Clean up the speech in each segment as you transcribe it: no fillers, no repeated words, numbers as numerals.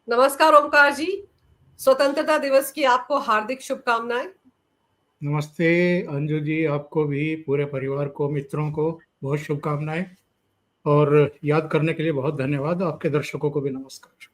नमस्कार ओमकार जी, स्वतंत्रता दिवस की आपको हार्दिक शुभकामनाएं। नमस्ते अंजू जी, आपको भी, पूरे परिवार को, मित्रों को बहुत शुभकामनाएं और याद करने के लिए बहुत धन्यवाद। आपके दर्शकों को भी नमस्कार।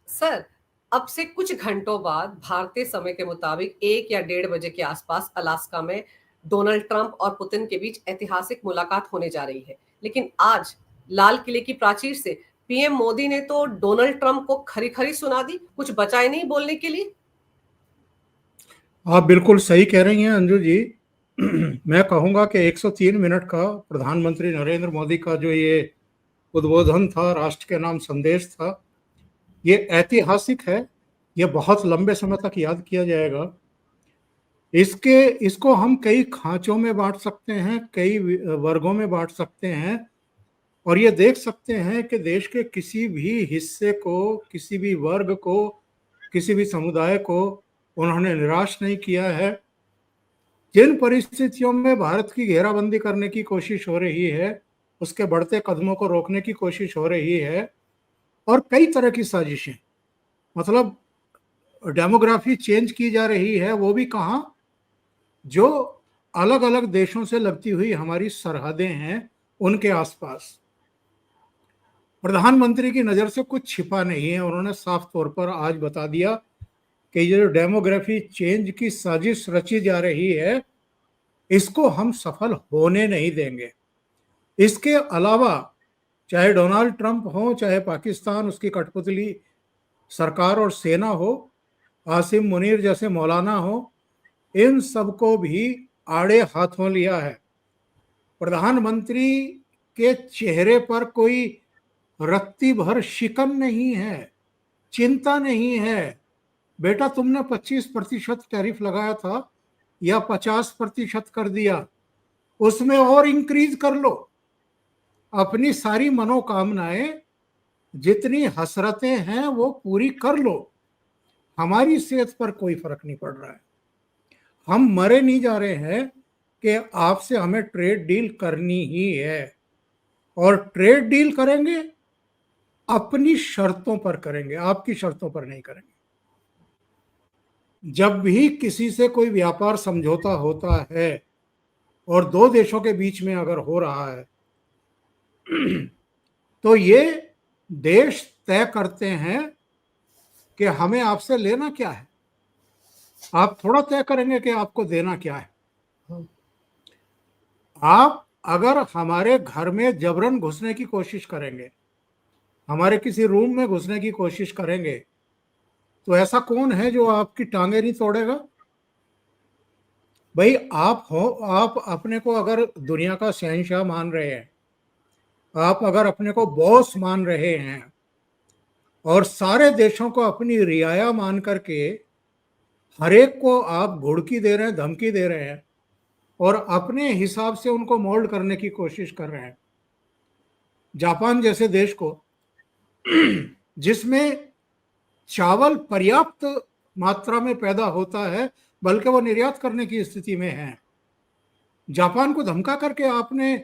सर, अब से कुछ घंटों बाद भारतीय समय के मुताबिक 1 या 1:30 बजे के आसपास अलास्का में डोनाल्ड ट्रंप और पुतिन के बीच ऐतिहासिक मुलाकात होने जा रही है। लेकिन आज लाल किले की प्राचीर से पीएम मोदी ने तो डोनाल्ड ट्रंप को खरी खरी सुना दी, कुछ बचा ही नहीं बोलने के लिए। आप बिल्कुल सही कह रही हैं अंजू जी। मैं कहूँगा कि 103 मिनट का प्रधानमंत्री नरेंद्र मोदी का जो ये उद्बोधन था, राष्ट्र के नाम संदेश था, ये ऐतिहासिक है। ये बहुत लंबे समय तक याद किया जाएगा। इसको हम कई खांचों में बांट सकते हैं, कई वर्गों में बांट सकते हैं और ये देख सकते हैं कि देश के किसी भी हिस्से को, किसी भी वर्ग को, किसी भी समुदाय को उन्होंने निराश नहीं किया है। जिन परिस्थितियों में भारत की घेराबंदी करने की कोशिश हो रही है, उसके बढ़ते कदमों को रोकने की कोशिश हो रही है और कई तरह की साजिशें, मतलब डेमोग्राफी चेंज की जा रही है, वो भी कहाँ, जो अलग अलग देशों से लगती हुई हमारी सरहदें हैं, उनके आसपास। प्रधानमंत्री की नज़र से कुछ छिपा नहीं है। उन्होंने साफ तौर पर आज बता दिया कि ये जो डेमोग्राफी चेंज की साजिश रची जा रही है, इसको हम सफल होने नहीं देंगे। इसके अलावा चाहे डोनाल्ड ट्रंप हो, चाहे पाकिस्तान, उसकी कठपुतली सरकार और सेना हो, आसिम मुनीर जैसे मौलाना हो, इन सबको भी आड़े हाथों लिया है। प्रधानमंत्री के चेहरे पर कोई रत्ती भर शिकन नहीं है, चिंता नहीं है। बेटा, तुमने 25% टैरिफ लगाया था या 50% कर दिया, उसमें और इंक्रीज कर लो। अपनी सारी मनोकामनाएं, जितनी हसरतें हैं, वो पूरी कर लो। हमारी सेहत पर कोई फर्क नहीं पड़ रहा है। हम मरे नहीं जा रहे हैं कि आपसे हमें ट्रेड डील करनी ही है, और ट्रेड डील करेंगे अपनी शर्तों पर करेंगे, आपकी शर्तों पर नहीं करेंगे। जब भी किसी से कोई व्यापार समझौता होता है और दो देशों के बीच में अगर हो रहा है, तो ये देश तय करते हैं कि हमें आपसे लेना क्या है। आप थोड़ा तय करेंगे कि आपको देना क्या है। आप अगर हमारे घर में जबरन घुसने की कोशिश करेंगे, हमारे किसी रूम में घुसने की कोशिश करेंगे, तो ऐसा कौन है जो आपकी टांगे नहीं तोड़ेगा। भाई, आप अपने को अगर दुनिया का शहंशाह मान रहे हैं, आप अगर अपने को बॉस मान रहे हैं और सारे देशों को अपनी रियाया मान करके हर एक को आप घुड़की दे रहे हैं, धमकी दे रहे हैं और अपने हिसाब से उनको मोल्ड करने की कोशिश कर रहे हैं, जापान जैसे देश को, जिसमें चावल पर्याप्त मात्रा में पैदा होता है, बल्कि वो निर्यात करने की स्थिति में है, जापान को धमका करके आपने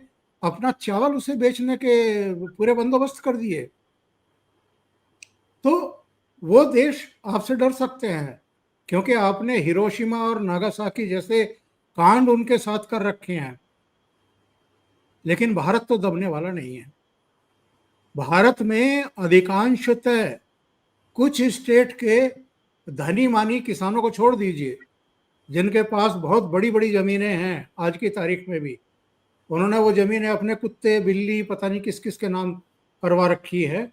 अपना चावल उसे बेचने के पूरे बंदोबस्त कर दिए। तो वो देश आपसे डर सकते हैं क्योंकि आपने हिरोशिमा और नागासाकी जैसे कांड उनके साथ कर रखे हैं। लेकिन भारत तो दबने वाला नहीं है। भारत में अधिकांशतः कुछ स्टेट के धनी मानी किसानों को छोड़ दीजिए, जिनके पास बहुत बड़ी बड़ी जमीनें हैं आज की तारीख में भी, उन्होंने वो जमीनें अपने कुत्ते बिल्ली पता नहीं किस किस के नाम करवा रखी है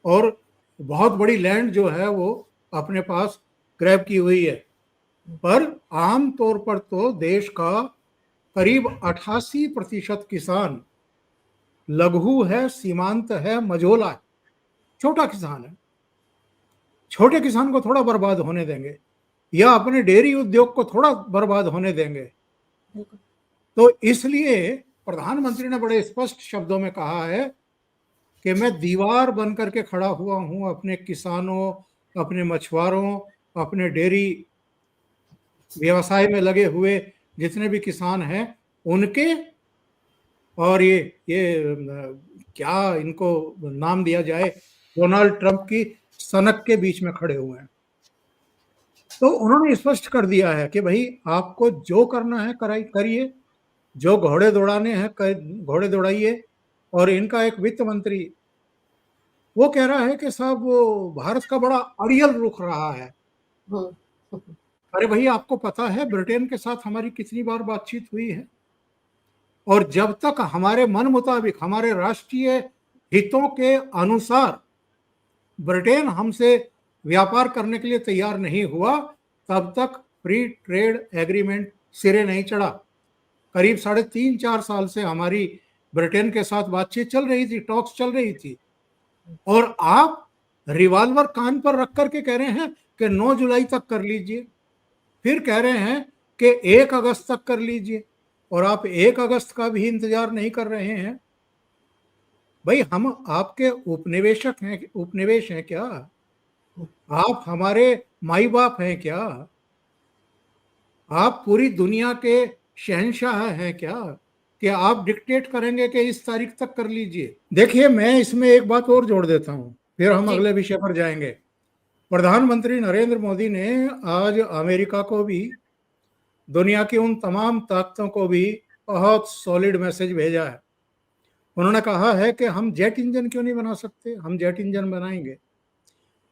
और बहुत बड़ी लैंड जो है वो अपने पास ग्रैब की हुई है। पर आम तौर पर तो देश का करीब 88% किसान लघु है, सीमांत है, मझोला है, छोटा किसान है। छोटे किसान को थोड़ा बर्बाद होने देंगे या अपने डेयरी उद्योग को थोड़ा बर्बाद होने देंगे। तो इसलिए प्रधानमंत्री ने बड़े स्पष्ट शब्दों में कहा है कि मैं दीवार बन करके खड़ा हुआ हूं अपने किसानों, अपने मछुआरों, अपने डेयरी व्यवसाय में लगे हुए जितने भी किसान हैं उनके, और ये क्या इनको नाम दिया जाए, डोनाल्ड ट्रंप की सनक के बीच में खड़े हुए हैं। तो उन्होंने स्पष्ट कर दिया है कि भाई आपको जो करना है करिए, जो घोड़े दौड़ाने हैं घोड़े दौड़ाइए। और इनका एक वित्त मंत्री वो कह रहा है कि साहब वो भारत का बड़ा अड़ियल रुख रहा है। हम्म। अरे भाई आपको पता है ब्रिटेन के साथ हमारी कितनी बार बातचीत हुई है, और जब तक हमारे मन मुताबिक हमारे राष्ट्रीय हितों के अनुसार ब्रिटेन हमसे व्यापार करने के लिए तैयार नहीं हुआ, तब तक फ्री ट्रेड एग्रीमेंट सिरे नहीं चढ़ा। करीब 3.5-4 साल से हमारी ब्रिटेन के साथ बातचीत चल रही थी, टॉक्स चल रही थी, और आप रिवॉल्वर कान पर रख करके कह रहे हैं कि 9 जुलाई तक कर लीजिए, फिर कह रहे हैं कि 1 अगस्त तक कर लीजिए, और आप 1 अगस्त का भी इंतजार नहीं कर रहे हैं। भाई हम आपके उपनिवेश हैं क्या? आप हमारे माई बाप हैं क्या? आप पूरी दुनिया के शहंशाह हैं क्या कि आप डिक्टेट करेंगे कि इस तारीख तक कर लीजिए? देखिए मैं इसमें एक बात और जोड़ देता हूं, फिर हम जी। अगले विषय पर जाएंगे। प्रधानमंत्री नरेंद्र मोदी ने आज अमेरिका को भी, दुनिया की उन तमाम ताकतों को भी बहुत सॉलिड मैसेज भेजा है। उन्होंने कहा है कि हम जेट इंजन क्यों नहीं बना सकते, हम जेट इंजन बनाएंगे।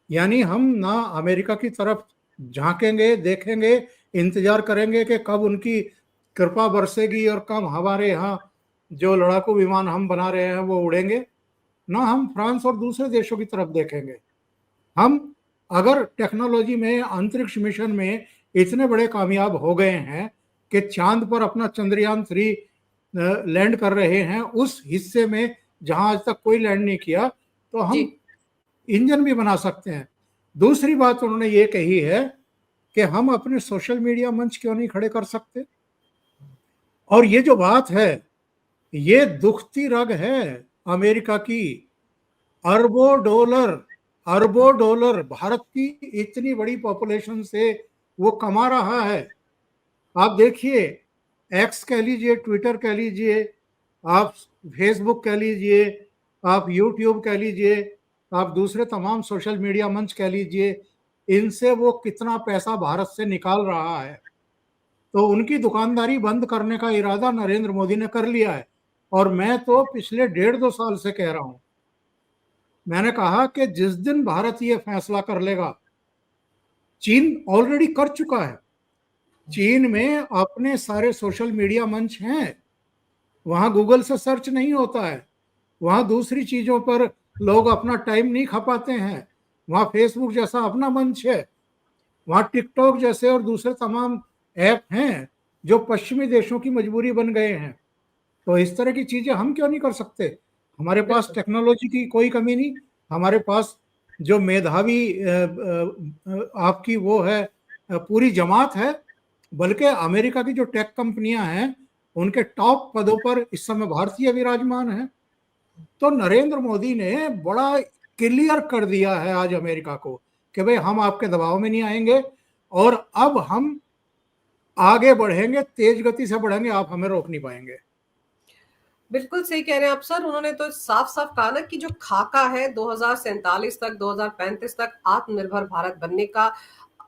यानी हम ना अमेरिका की तरफ झांकेंगे, देखेंगे, इंतजार करेंगे कि कब उनकी कृपा बरसेगी और कब हमारे यहाँ जो लड़ाकू विमान हम बना रहे हैं वो उड़ेंगे, ना हम फ्रांस और दूसरे देशों की तरफ देखेंगे। हम अगर टेक्नोलॉजी में, अंतरिक्ष मिशन में इतने बड़े कामयाब हो गए हैं कि चांद पर अपना चंद्रयान 3 लैंड कर रहे हैं, उस हिस्से में जहां आज तक कोई लैंड नहीं किया, तो जी। हम इंजन भी बना सकते हैं। दूसरी बात उन्होंने ये कही है कि हम अपने सोशल मीडिया मंच क्यों नहीं खड़े कर सकते। और ये जो बात है, ये दुखती रग है अमेरिका की। अरबों डॉलर भारत की इतनी बड़ी पॉपुलेशन से वो कमा रहा है। आप देखिए, एक्स कह लीजिए, ट्विटर कह लीजिए, आप फेसबुक कह लीजिए, आप यूट्यूब कह लीजिए, आप दूसरे तमाम सोशल मीडिया मंच कह लीजिए, इनसे वो कितना पैसा भारत से निकाल रहा है। तो उनकी दुकानदारी बंद करने का इरादा नरेंद्र मोदी ने कर लिया है। और मैं तो पिछले 1.5-2 साल से कह रहा हूं, मैंने कहा कि जिस दिन भारत ये फैसला कर लेगा, चीन ऑलरेडी कर चुका है, चीन में अपने सारे सोशल मीडिया मंच हैं, वहां गूगल से सर्च नहीं होता है, वहां दूसरी चीजों पर लोग अपना टाइम नहीं खपाते हैं, वहां फेसबुक जैसा अपना मंच है, वहां टिकटॉक जैसे और दूसरे तमाम ऐप हैं जो पश्चिमी देशों की मजबूरी बन गए हैं। तो इस तरह की चीजें हम क्यों नहीं कर सकते? हमारे पास बिल्कुल। टेक्नोलॉजी की कोई कमी नहीं, हमारे पास जो मेधावी आपकी वो है पूरी जमात है। बल्कि अमेरिका की जो टेक कंपनियां हैं, उनके टॉप पदों पर इस समय भारतीय विराजमान हैं। तो नरेंद्र मोदी ने बड़ा क्लियर कर दिया है आज अमेरिका को कि भाई हम आपके दबाव में नहीं आएंगे, और अब हम आगे बढ़ेंगे, तेज गति से बढ़ेंगे, आप हमें रोक नहीं पाएंगे। बिल्कुल सही कह रहे हैं आप सर। उन्होंने तो साफ-साफ कहा ना कि जो खाका है 2047 तक, 2035 तक आत्मनिर्भर भारत बनने का,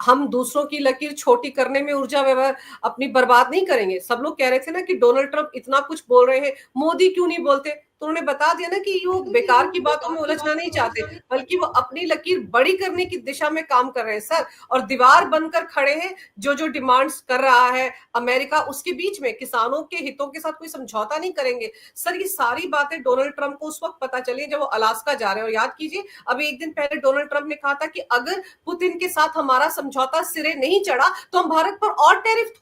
हम दूसरों की लकीर छोटी करने में ऊर्जा व्यवहार अपनी बर्बाद नहीं करेंगे। सब लोग कह रहे थे ना कि डोनाल्ड ट्रंप इतना कुछ बोल रहे हैं, मोदी क्यों नहीं बोलते? तो उन्होंने बता दिया ना कि वो बेकार की बातों में उलझना नहीं चाहते, बल्कि वो अपनी लकीर बड़ी करने की दिशा में काम कर रहे हैं सर। और दीवार बनकर खड़े हैं, जो-जो डिमांड्स कर रहा है अमेरिका, उसके बीच में किसानों के हितों के साथ कोई समझौता नहीं करेंगे। सर ये सारी बातें डोनाल्ड ट्रंप को उस वक़्त पता चली जब वो अलास्का जा रहे हैं। और याद कीजिए, अभी 1 दिन पहले डोनाल्ड ट्रंप ने कहा था कि अगर पुतिन के साथ हमारा समझौता सिरे नहीं चढ़ा तो हम भारत पर और टैरिफ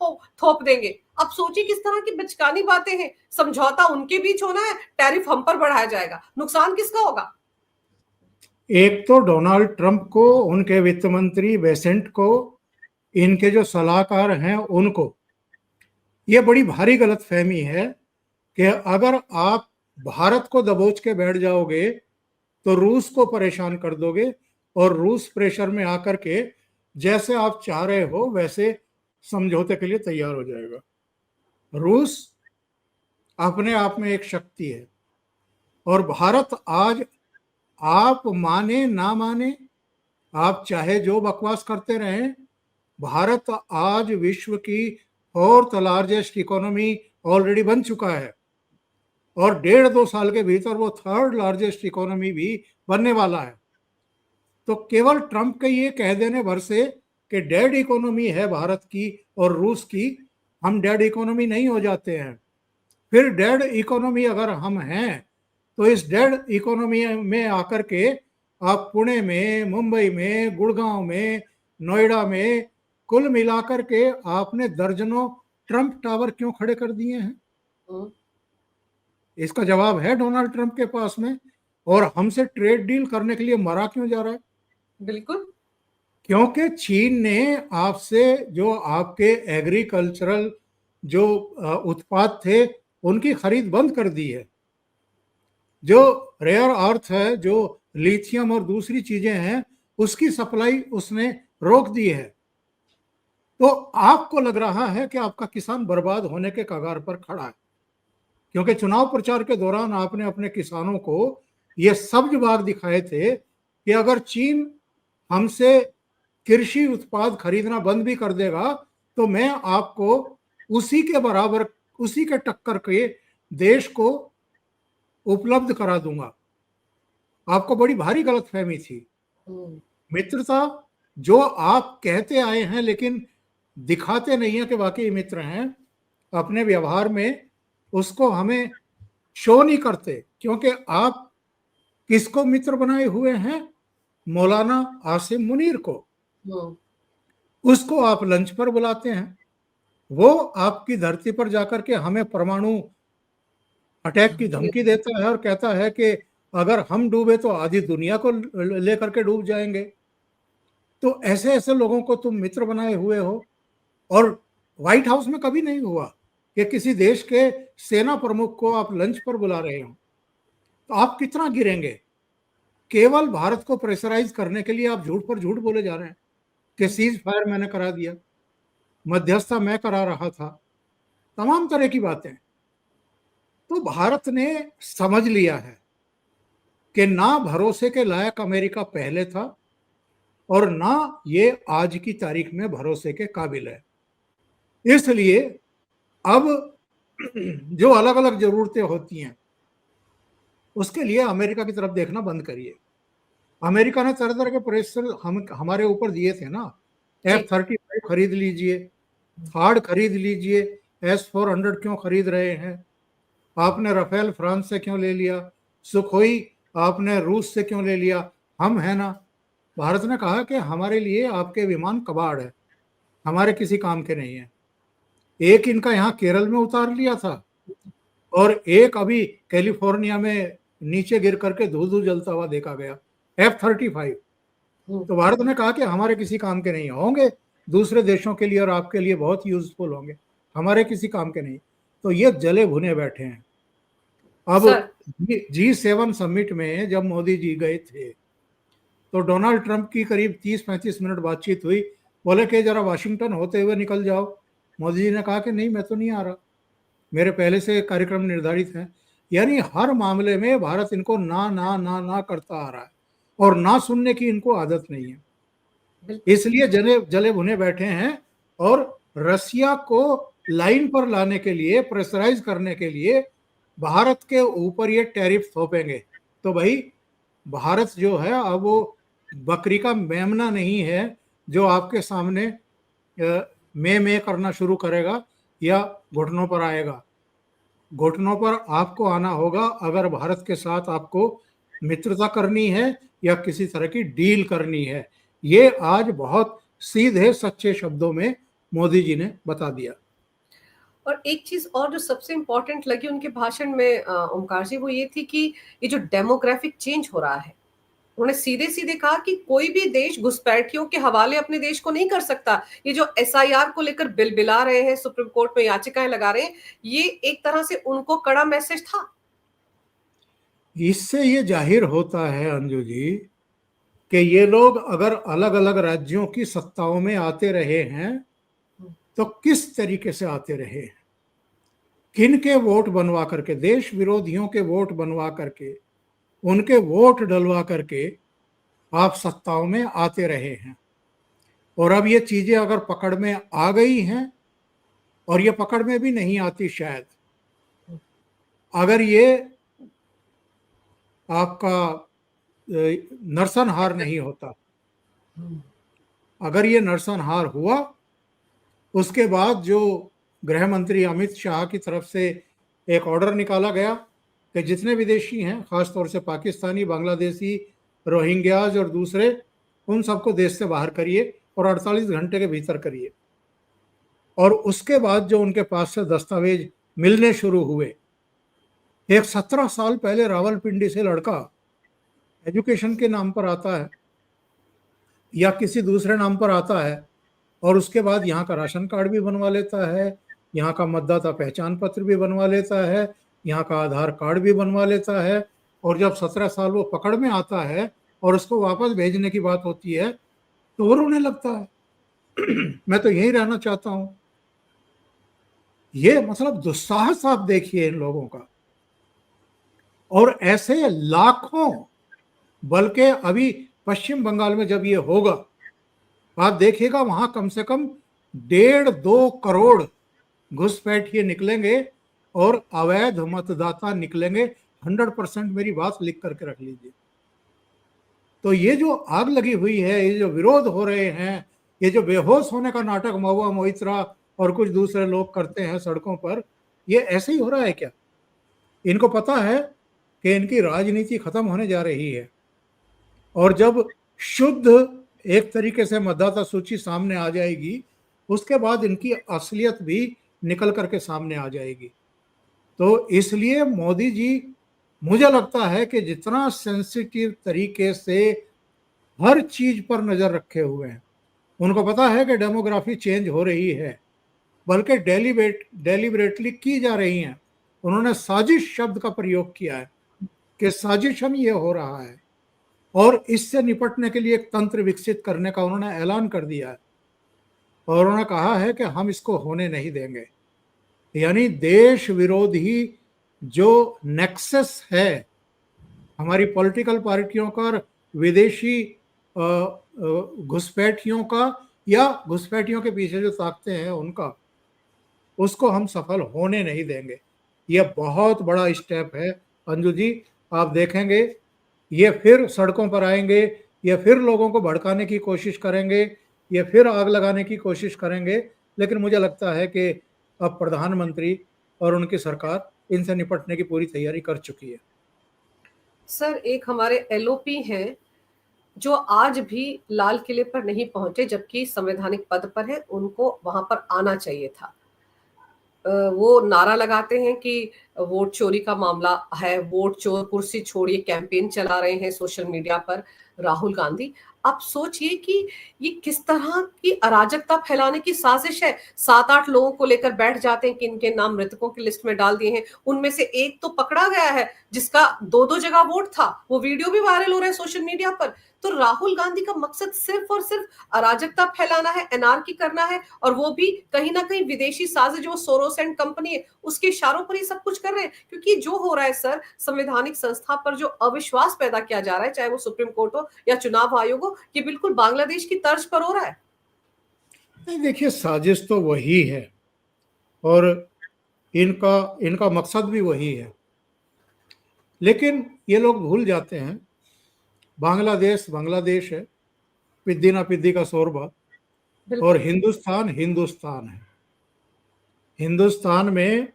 थोप देंगे। अब सोचिए किस तरह की बचकानी बातें हैं। समझौता उनके बीच होना है, टैरिफ हम पर बढ़ाया जाएगा। नुकसान किसका होगा? एक तो डोनाल्ड ट्रंप को, उनके वित्त मंत्री बेसेंट को, इनके जो सलाहकार हैं उनको, ये बड़ी भारी गलतफहमी है कि अगर आप भारत को दबोच के बैठ जाओगे तो रूस को परेशान कर दोगे, और रूस प्रेशर में आकर के जैसे आप चाह रहे हो वैसे समझौते के लिए तैयार हो जाएगा। रूस अपने आप में एक शक्ति है, और भारत आज आप माने ना माने, आप चाहे जो बकवास करते रहें, भारत आज विश्व की फोर्थ लार्जेस्ट इकोनॉमी ऑलरेडी बन चुका है और 1.5-2 साल के भीतर वो थर्ड लार्जेस्ट इकोनॉमी भी बनने वाला है। तो केवल ट्रंप के ये कह देने भर से कि डेड इकोनॉमी है भारत की और रूस की, हम डेड इकोनॉमी नहीं हो जाते हैं। फिर डेड इकोनॉमी अगर हम हैं तो इस डेड इकोनॉमी में आकर के आप पुणे में, मुंबई में, गुड़गांव में, नोएडा में कुल मिलाकर के आपने दर्जनों ट्रंप टावर क्यों खड़े कर दिए हैं? हम्म, इसका जवाब है डोनाल्ड ट्रंप के पास में। और हमसे ट्रेड डील करने के लिए मरा क्यों जा रहा है? बिल्कुल। क्योंकि चीन ने आपसे जो आपके एग्रीकल्चरल जो उत्पाद थे उनकी खरीद बंद कर दी है। जो रेयर अर्थ है, जो लिथियम और दूसरी चीजें हैं, उसकी सप्लाई उसने रोक दी है। तो आपको लग रहा है कि आपका किसान बर्बाद होने के कगार पर खड़ा है, क्योंकि चुनाव प्रचार के दौरान आपने अपने किसानों को ये सब्ज बाग दिखाए थे कि अगर चीन हमसे कृषि उत्पाद खरीदना बंद भी कर देगा तो मैं आपको उसी के बराबर, उसी के टक्कर के देश को उपलब्ध करा दूंगा। आपको बड़ी भारी गलतफहमी थी। हम्म, मित्रता जो आप कहते आए हैं लेकिन दिखाते नहीं है कि वाकई मित्र हैं, अपने व्यवहार में उसको हमें शो नहीं करते। क्योंकि आप किसको मित्र बनाए हुए हैं? मौलाना आसिम मुनीर को। हम्म, उसको आप लंच पर बुलाते हैं, वो आपकी धरती पर जाकर के हमें परमाणु अटैक की धमकी देता है और कहता है कि अगर हम डूबे तो आधी दुनिया को लेकर के डूब जाएंगे। तो ऐसे ऐसे लोगों को तुम मित्र बनाए हुए हो। और व्हाइट हाउस में कभी नहीं हुआ कि किसी देश के सेना प्रमुख को आप लंच पर बुला रहे हो। तो आप कितना गिरेंगे? केवल भारत को प्रेशराइज करने के लिए आप झूठ पर झूठ बोले जा रहे हैं कि सीज फायर मैंने करा दिया, मध्यस्थता मैं करा रहा था, तमाम तरह की बातें। तो भारत ने समझ लिया है कि ना भरोसे के लायक अमेरिका पहले था और ना ये आज की तारीख में भरोसे के काबिल है। इसलिए अब जो अलग अलग जरूरतें होती हैं उसके लिए अमेरिका की तरफ देखना बंद करिए। अमेरिका ने तरह तरह के प्रेशर हमारे ऊपर दिए थे ना। जी। F-35 खरीद लीजिए, थार्ड खरीद लीजिए, S-400 क्यों खरीद रहे हैं? आपने राफेल फ्रांस से क्यों ले लिया? सुखोई आपने रूस से क्यों ले लिया? हम है ना। भारत ने कहा कि हमारे लिए आपके विमान कबाड़ है, हमारे किसी काम के नहीं है। एक इनका यहाँ केरल में उतार लिया था और एक अभी कैलिफोर्निया में नीचे गिर करके धू धू जलता हुआ देखा गया, F-35। तो भारत ने कहा कि हमारे किसी काम के नहीं होंगे, दूसरे देशों के लिए और आपके लिए बहुत यूजफुल होंगे, हमारे किसी काम के नहीं। तो ये जले भुने बैठे हैं। अब सर। G7 समिट में जब मोदी जी गए थे तो डोनाल्ड ट्रंप की करीब 30-35 मिनट बातचीत हुई। बोले कि जरा वाशिंगटन होते हुए निकल जाओ। मोदी जी ने कहा कि नहीं, मैं तो नहीं आ रहा, मेरे पहले से कार्यक्रम निर्धारित है। यानी हर मामले में भारत इनको ना ना ना ना करता आ रहा है और ना सुनने की इनको आदत नहीं है। बिल्कुल। इसलिए जले जले भुने बैठे हैं और रसिया को लाइन पर लाने के लिए, प्रेशराइज करने के लिए भारत के ऊपर ये टैरिफ थोपेंगे। तो भाई भारत जो है अब वो बकरी का मेमना नहीं है जो आपके सामने में करना शुरू करेगा या घुटनों पर आएगा। घुटनों पर आपको आना होगा अगर भारत के साथ आपको मित्रता करनी है या किसी तरह की डील करनी है। ये आज बहुत सीधे सच्चे शब्दों में मोदी जी ने बता दिया। और एक चीज और जो सबसे इंपॉर्टेंट लगी उनके भाषण में ओमकार जी, वो ये थी कि ये जो डेमोग्राफिक चेंज हो रहा है, उन्होंने सीधे सीधे कहा कि कोई भी देश घुसपैठियों के हवाले अपने देश को नहीं कर सकता। ये जो एसआईआर को लेकर बिल बिला रहे हैं, सुप्रीम कोर्ट में याचिकाएं लगा रहे हैं, ये एक तरह से उनको कड़ा मैसेज था। इससे ये जाहिर होता है अंजू जी कि ये लोग अगर अलग अलग राज्यों की सत्ताओं में आते रहे हैं तो किस तरीके से आते रहे हैं, किन के वोट बनवा करके, देश विरोधियों के वोट बनवा करके उनके वोट डलवा करके आप सत्ताओं में आते रहे हैं। और अब ये चीजें अगर पकड़ में आ गई हैं, और ये पकड़ में भी नहीं आती शायद, अगर ये आपका नरसंहार नहीं होता, अगर ये नरसंहार हुआ, उसके बाद जो गृह मंत्री अमित शाह की तरफ से एक ऑर्डर निकाला गया कि जितने विदेशी हैं, खासतौर से पाकिस्तानी, बांग्लादेशी, रोहिंग्याज और दूसरे, उन सबको देश से बाहर करिए और 48 घंटे के भीतर करिए। और उसके बाद जो उनके पास से दस्तावेज मिलने शुरू हुए, एक 17 साल पहले रावलपिंडी से लड़का एजुकेशन के नाम पर आता है या किसी दूसरे नाम पर आता है, और उसके बाद यहाँ का राशन कार्ड भी बनवा लेता है, यहाँ का मतदाता पहचान पत्र भी बनवा लेता है, यहाँ का आधार कार्ड भी बनवा लेता है, और जब 17 साल वो पकड़ में आता है और उसको वापस भेजने की बात होती है तो वो रोने लगता है। मैं तो यहीं रहना चाहता हूँ। ये मतलब दुस्साहस आप देखिए इन लोगों का। और ऐसे लाखों, बल्कि अभी पश्चिम बंगाल में जब ये होगा, आप देखिएगा वहां कम से कम 1.5-2 करोड़ घुसपैठिए निकलेंगे और अवैध मतदाता निकलेंगे। 100% मेरी बात लिख करके रख लीजिए। तो ये जो आग लगी हुई है, ये जो विरोध हो रहे हैं, ये जो बेहोश होने का नाटक महुआ मोइत्रा और कुछ दूसरे लोग करते हैं सड़कों पर, ये ऐसे ही हो रहा है क्या? इनको पता है कि इनकी राजनीति खत्म होने जा रही है, और जब शुद्ध एक तरीके से मतदाता सूची सामने आ जाएगी, उसके बाद इनकी असलियत भी निकल करके सामने आ जाएगी। तो इसलिए मोदी जी, मुझे लगता है कि जितना सेंसिटिव तरीके से हर चीज पर नजर रखे हुए हैं, उनको पता है कि डेमोग्राफी चेंज हो रही है, बल्कि डेलिबरेटली की जा रही हैं। उन्होंने साजिश शब्द का प्रयोग किया है कि साजिशन ये हो रहा है, और इससे निपटने के लिए एक तंत्र विकसित करने का उन्होंने ऐलान कर दिया है। और उन्होंने कहा है कि हम इसको होने नहीं देंगे। यानी देश विरोधी जो नेक्सस है हमारी पॉलिटिकल पार्टियों का, विदेशी घुसपैठियों का, या घुसपैठियों के पीछे जो ताकतें हैं उनका, उसको हम सफल होने नहीं देंगे। यह बहुत बड़ा स्टेप है अंजू जी। आप देखेंगे ये फिर सड़कों पर आएंगे, ये फिर लोगों को भड़काने की कोशिश करेंगे, ये फिर आग लगाने की कोशिश करेंगे। लेकिन मुझे लगता है कि अब प्रधानमंत्री और उनकी सरकार इनसे निपटने की पूरी तैयारी कर चुकी है। सर, एक हमारे एलओपी हैं जो आज भी लाल किले पर नहीं पहुंचे, जबकि संवैधानिक पद पर है, उनको वहां पर आना चाहिए था। वो नारा लगाते हैं कि वोट चोरी का मामला है, वोट चोर कुर्सी छोड़िए कैंपेन चला रहे हैं सोशल मीडिया पर राहुल गांधी। आप सोचिए कि ये किस तरह की अराजकता फैलाने की साजिश है। 7-8 लोगों को लेकर बैठ जाते हैं कि इनके नाम मृतकों की लिस्ट में डाल दिए हैं। उनमें से एक तो पकड़ा गया है जिसका 2-2 जगह वोट था, वो वीडियो भी वायरल हो रहा है सोशल मीडिया पर। तो राहुल गांधी का मकसद सिर्फ और सिर्फ अराजकता फैलाना है, एनार्की करना है, और वो भी कहीं ना कहीं विदेशी साजिश, जो सोरोस एंड कंपनी है, उसके इशारों पर ही सब कुछ कर रहे हैं। क्योंकि जो हो रहा है सर, संवैधानिक संस्था पर जो अविश्वास पैदा किया जा रहा है, चाहे वो सुप्रीम कोर्ट हो या चुनाव आयोग हो, ये बिल्कुल बांग्लादेश की तर्ज पर हो रहा है। नहीं, देखिए साजिश तो वही है, और इनका इनका मकसद भी वही है। लेकिन ये लोग भूल जाते हैं, बांग्लादेश बांग्लादेश है, पिद्दी ना पिद्दी का शोरबा, और हिंदुस्तान हिंदुस्तान है। हिंदुस्तान में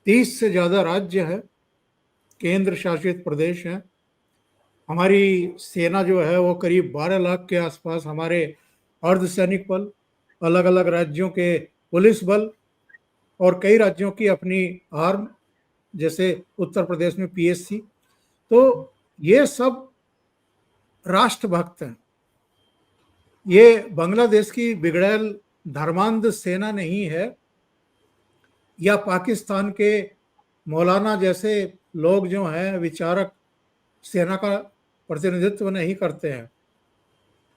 30 से ज्यादा राज्य है, केंद्र शासित प्रदेश हैं। हमारी सेना जो है वो करीब 12 लाख के आसपास, हमारे अर्धसैनिक बल, अलग अलग राज्यों के पुलिस बल, और कई राज्यों की अपनी आर्म, जैसे उत्तर प्रदेश में पीएससी। तो ये सब राष्ट्रभक्त हैं। ये बांग्लादेश की बिगड़ैल धर्मांध सेना नहीं है, या पाकिस्तान के मौलाना जैसे लोग जो हैं विचारक सेना का प्रतिनिधित्व नहीं करते हैं।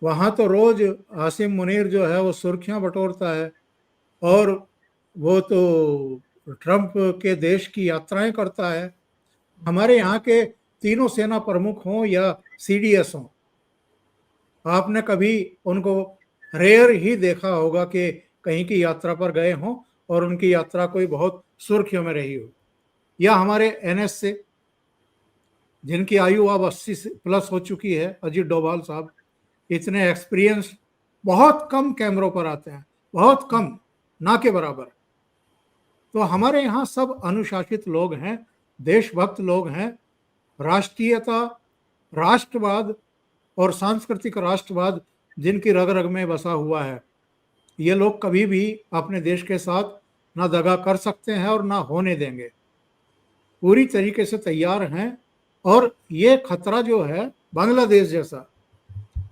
वहाँ तो रोज आसिम मुनीर जो है वो सुर्खियाँ बटोरता है, और वो तो ट्रंप के देश की यात्राएं करता है। हमारे यहाँ के तीनों सेना प्रमुख हों या सीडीएस हों, आपने कभी उनको रेयर ही देखा होगा कि कहीं की यात्रा पर गए हों और उनकी यात्रा कोई बहुत सुर्खियों में रही हो। या हमारे एनएस से, जिनकी आयु अब 80 प्लस हो चुकी है, अजीत डोभाल साहब, इतने एक्सपीरियंस, बहुत कम कैमरों पर आते हैं, बहुत कम, ना के बराबर। तो हमारे यहाँ सब अनुशासित लोग हैं, देशभक्त लोग हैं, राष्ट्रीयता, राष्ट्रवाद और सांस्कृतिक राष्ट्रवाद जिनकी रग रग में बसा हुआ है। ये लोग कभी भी अपने देश के साथ ना दगा कर सकते हैं और ना होने देंगे, पूरी तरीके से तैयार हैं। और ये खतरा जो है बांग्लादेश जैसा,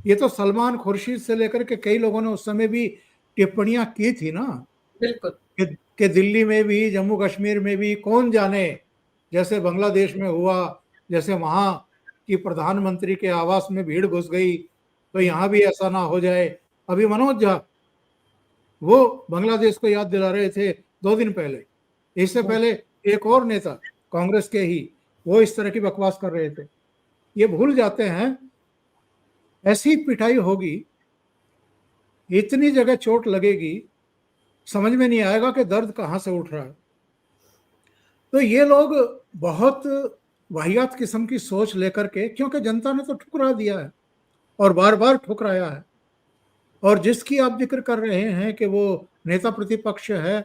ये तो सलमान खुर्शीद से लेकर के कई लोगों ने उस समय भी टिप्पणियां की थी ना, बिल्कुल। कि दिल्ली में भी, जम्मू कश्मीर में भी, कौन जाने, जैसे बांग्लादेश में हुआ, जैसे वहां की प्रधानमंत्री के आवास में भीड़ घुस गई, तो यहाँ भी ऐसा ना हो जाए। अभी मनोज झा वो बांग्लादेश को याद दिला रहे थे 2 दिन पहले। इससे पहले एक और नेता कांग्रेस के ही, वो इस तरह की बकवास कर रहे थे। ये भूल जाते हैं, ऐसी पिटाई होगी, इतनी जगह चोट लगेगी, समझ में नहीं आएगा कि दर्द कहाँ से उठ रहा है। तो ये लोग बहुत वाहियात किस्म की सोच लेकर के, क्योंकि जनता ने तो ठुकरा दिया है और बार बार ठुकराया है। और जिसकी आप जिक्र कर रहे हैं कि वो नेता प्रतिपक्ष है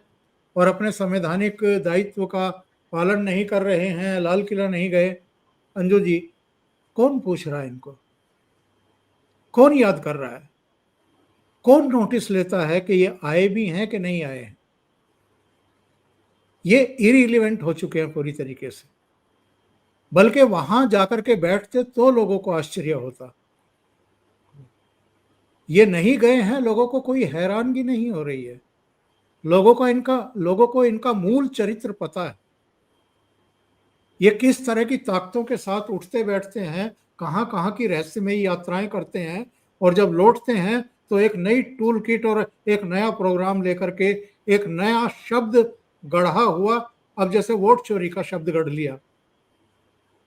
और अपने संवैधानिक दायित्व का पालन नहीं कर रहे हैं, लाल किला नहीं गए, अंजू जी, कौन पूछ रहा है इनको? कौन याद कर रहा है? कौन नोटिस लेता है कि ये आए भी हैं कि नहीं आए हैं? ये इररिलेवेंट हो चुके हैं पूरी तरीके से। बल्कि वहां जाकर के बैठते तो लोगों को आश्चर्य होता। ये नहीं गए हैं, लोगों को कोई हैरानगी नहीं हो रही है। लोगों को इनका मूल चरित्र पता है। ये किस तरह की ताकतों के साथ उठते बैठते हैं, कहां कहां की रहस्यमयी यात्राएं करते हैं, और जब लौटते हैं तो एक नई टूल किट और एक नया प्रोग्राम लेकर के, एक नया शब्द गढ़ा हुआ, अब जैसे वोट चोरी का शब्द गढ़ लिया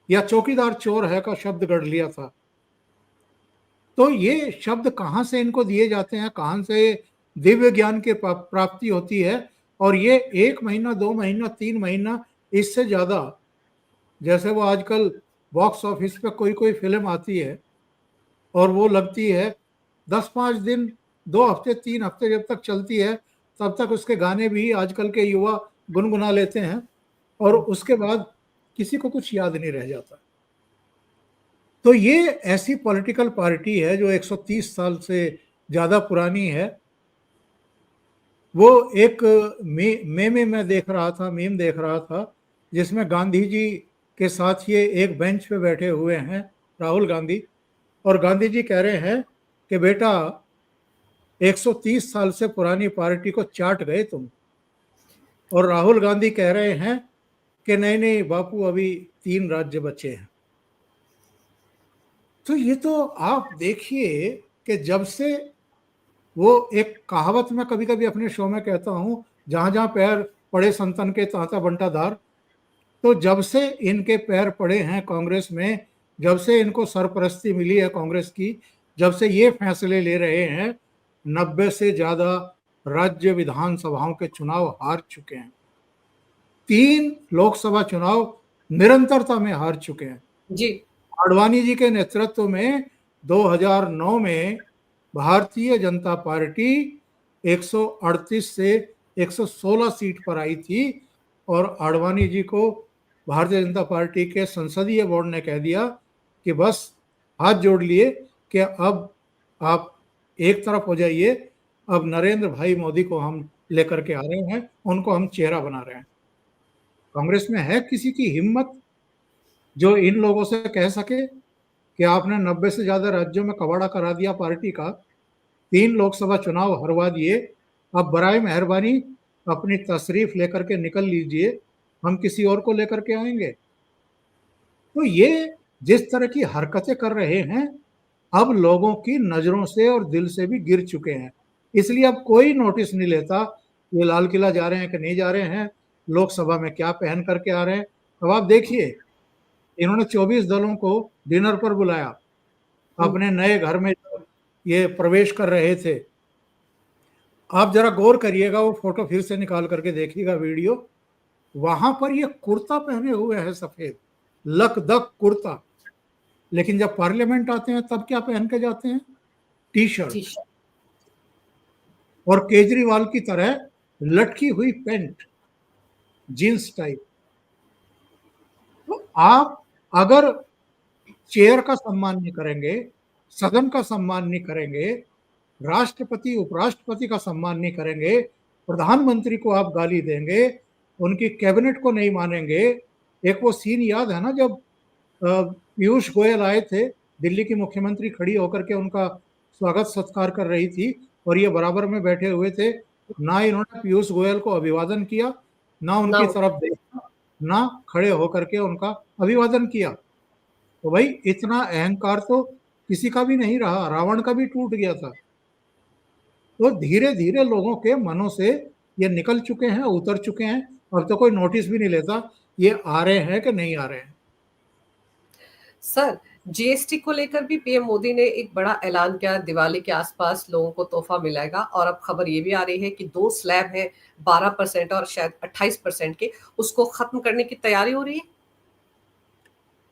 या चौकीदार चोर है का शब्द गढ़ लिया था। तो ये शब्द कहाँ से इनको दिए जाते हैं, कहाँ से दिव्य ज्ञान की प्राप्ति होती है? और ये 1 महीना, 2 महीना, 3 महीना, इससे ज्यादा, जैसे वो आजकल बॉक्स ऑफिस पे कोई कोई फिल्म आती है और वो लगती है 10-5 दिन, 2 हफ्ते, 3 हफ्ते, जब तक चलती है तब तक उसके गाने भी आजकल के युवा गुनगुना लेते हैं और उसके बाद किसी को कुछ याद नहीं रह जाता। तो ये ऐसी पॉलिटिकल पार्टी है जो 130 साल से ज्यादा पुरानी है। वो एक मैं देख रहा था, मीम देख रहा था, जिसमें गांधी जी के साथ ये एक बेंच पे बैठे हुए हैं राहुल गांधी, और गांधी जी कह रहे हैं कि बेटा 130 साल से पुरानी पार्टी को चाट गए तुम, और राहुल गांधी कह रहे हैं कि नहीं नहीं बापू, अभी 3 राज्य बचे हैं। तो ये तो आप देखिए कि जब से, वो एक कहावत मैं कभी कभी अपने शो में कहता हूं, जहां जहां पैर पड़े संतन के तांता बंटाधार। तो जब से इनके पैर पड़े हैं कांग्रेस में, जब से इनको सरपरस्ती मिली है कांग्रेस की, जब से ये फैसले ले रहे हैं, 90 से ज्यादा राज्य विधानसभाओं के चुनाव हार चुके हैं। 3 लोकसभा चुनाव निरंतरता में हार चुके हैं। जी। आडवाणी जी के नेतृत्व में 2009 में भारतीय जनता पार्टी 138 से 116 सीट पर आई थी, और आडवाणी जी को भारतीय जनता पार्टी के संसदीय बोर्ड ने कह दिया कि बस हाथ जोड़ लिए कि अब आप एक तरफ हो जाइए, अब नरेंद्र भाई मोदी को हम लेकर के आ रहे हैं, उनको हम चेहरा बना रहे हैं। कांग्रेस में है किसी की हिम्मत जो इन लोगों से कह सके कि आपने 90 से ज्यादा राज्यों में कबाड़ा करा दिया पार्टी का, 3 लोकसभा चुनाव हरवा दिए, अब बराए मेहरबानी अपनी तशरीफ लेकर के निकल लीजिए, हम किसी और को लेकर के आएंगे। तो ये जिस तरह की हरकतें कर रहे हैं, अब लोगों की नजरों से और दिल से भी गिर चुके हैं। इसलिए अब कोई नोटिस नहीं लेता ये लाल किला जा रहे हैं कि नहीं जा रहे हैं, लोकसभा में क्या पहन करके आ रहे हैं। अब आप देखिए, इन्होंने 24 दलों को डिनर पर बुलाया अपने नए घर में ये प्रवेश कर रहे थे। आप जरा गौर करिएगा, वो फोटो फिर से निकाल करके देखिएगा वीडियो, वहां पर ये कुर्ता पहने हुए है सफेद लकदक कुर्ता, लेकिन जब पार्लियामेंट आते हैं तब क्या पहन के जाते हैं? टी शर्ट और केजरीवाल की तरह लटकी हुई पैंट, जींस टाइप। तो आप अगर चेयर का सम्मान नहीं करेंगे, सदन का सम्मान नहीं करेंगे, राष्ट्रपति उपराष्ट्रपति का सम्मान नहीं करेंगे, प्रधानमंत्री को आप गाली देंगे, उनकी कैबिनेट को नहीं मानेंगे। एक वो सीन याद है ना, जब पीयूष गोयल आए थे, दिल्ली की मुख्यमंत्री खड़ी होकर के उनका स्वागत सत्कार कर रही थी और ये बराबर में बैठे हुए थे, ना इन्होंने पीयूष गोयल को अभिवादन किया, ना उनकी तरफ देखा, ना खड़े होकर के उनका अभिवादन किया। तो भाई इतना अहंकार तो किसी का भी नहीं रहा, रावण का भी टूट गया था। तो धीरे धीरे लोगों के मनों से ये निकल चुके हैं, उतर चुके हैं। अब तो कोई नोटिस भी नहीं लेता ये आ रहे हैं कि नहीं आ रहे हैं। सर, जीएसटी को लेकर भी पीएम मोदी ने एक बड़ा ऐलान किया, दिवाली के आसपास लोगों को तोहफा मिलेगा। और अब खबर ये भी आ रही है कि 2 स्लैब है 12% और शायद 28% के, उसको खत्म करने की तैयारी हो रही है।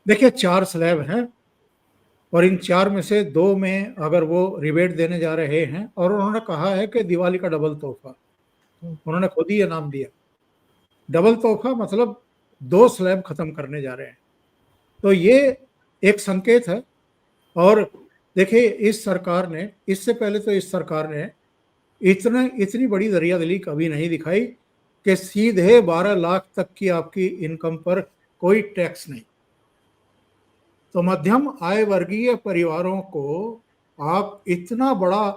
देखिए 4 स्लैब हैं और इन 4 में से 2 में अगर वो रिबेट देने जा रहे हैं, और उन्होंने कहा है कि दिवाली का डबल तोहफा, उन्होंने खुद ही ये नाम दिया डबल तोहफा, मतलब 2 स्लैब खत्म करने जा रहे हैं। तो ये एक संकेत है। और देखिए इस सरकार ने, इससे पहले तो इस सरकार ने इतनी बड़ी दरियादिली कभी नहीं दिखाई कि सीधे 12 लाख तक की आपकी इनकम पर कोई टैक्स नहीं। तो मध्यम आय वर्गीय परिवारों को आप इतना बड़ा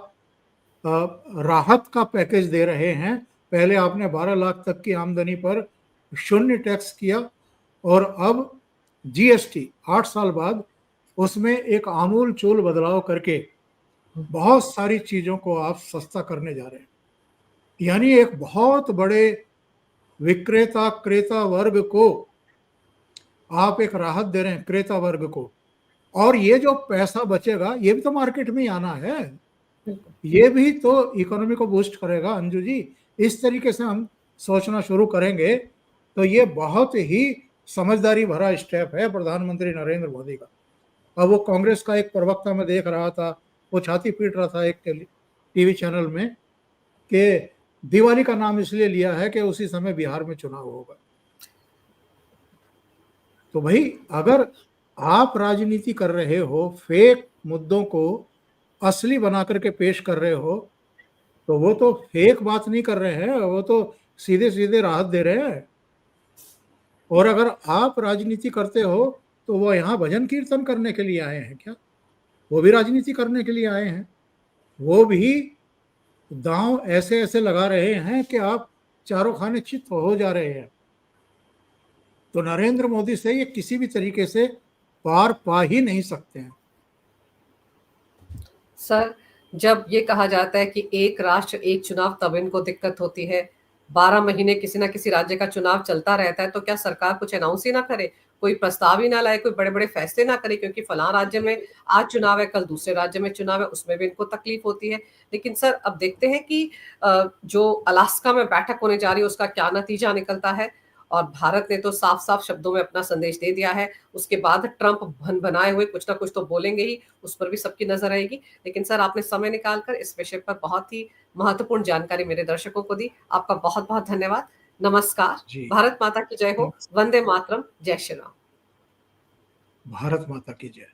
राहत का पैकेज दे रहे हैं। पहले आपने 12 लाख तक की आमदनी पर शून्य टैक्स किया और अब जीएसटी 8 साल बाद उसमें एक आमूल चूल बदलाव करके बहुत सारी चीजों को आप सस्ता करने जा रहे हैं। यानी एक बहुत बड़े विक्रेता क्रेता वर्ग को आप एक राहत दे रहे हैं, क्रेता वर्ग को। और ये जो पैसा बचेगा ये भी तो मार्केट में ही आना है, ये भी तो इकोनॉमी को बूस्ट करेगा। अंजू जी, इस तरीके से हम सोचना शुरू करेंगे तो ये बहुत ही समझदारी भरा स्टेप है प्रधानमंत्री नरेंद्र मोदी का। अब वो कांग्रेस का एक प्रवक्ता मैं देख रहा था, वो छाती पीट रहा था एक टीवी चैनल में कि दिवाली का नाम इसलिए लिया है कि उसी समय बिहार में चुनाव होगा। तो भाई अगर आप राजनीति कर रहे हो, फेक मुद्दों को असली बना करके पेश कर रहे हो, तो वो तो फेक बात नहीं कर रहे हैं, वो तो सीधे सीधे राहत दे रहे हैं। और अगर आप राजनीति करते हो तो वो यहाँ भजन कीर्तन करने के लिए आए हैं क्या? वो भी राजनीति करने के लिए आए हैं। वो भी दांव ऐसे ऐसे लगा रहे हैं कि आप चारों खाने चित हो जा रहे हैं। तो नरेंद्र मोदी से ये किसी भी तरीके से पार पा ही नहीं सकते हैं। सर, जब ये कहा जाता है कि एक राष्ट्र एक चुनाव, तब इनको दिक्कत होती है। 12 महीने किसी ना किसी राज्य का चुनाव चलता रहता है, तो क्या सरकार कुछ अनाउंस ही ना करे, कोई प्रस्ताव ही ना लाए, कोई बड़े बड़े फैसले ना करे? क्योंकि फलां राज्य में आज चुनाव है, कल दूसरे राज्य में चुनाव है, उसमें भी इनको तकलीफ होती है। लेकिन सर, अब देखते हैं कि जो अलास्का में बैठक होने जा रही है उसका क्या नतीजा निकलता है। और भारत ने तो साफ साफ शब्दों में अपना संदेश दे दिया है। उसके बाद ट्रंप भन बनाए हुए कुछ ना कुछ तो बोलेंगे ही, उस पर भी सबकी नजर रहेगी। लेकिन सर, आपने समय निकालकर इस विषय पर बहुत ही महत्वपूर्ण जानकारी मेरे दर्शकों को दी। आपका बहुत बहुत धन्यवाद। नमस्कार। जी, भारत माता की जय हो। वंदे मातरम। जय श्री राम। भारत माता की जय।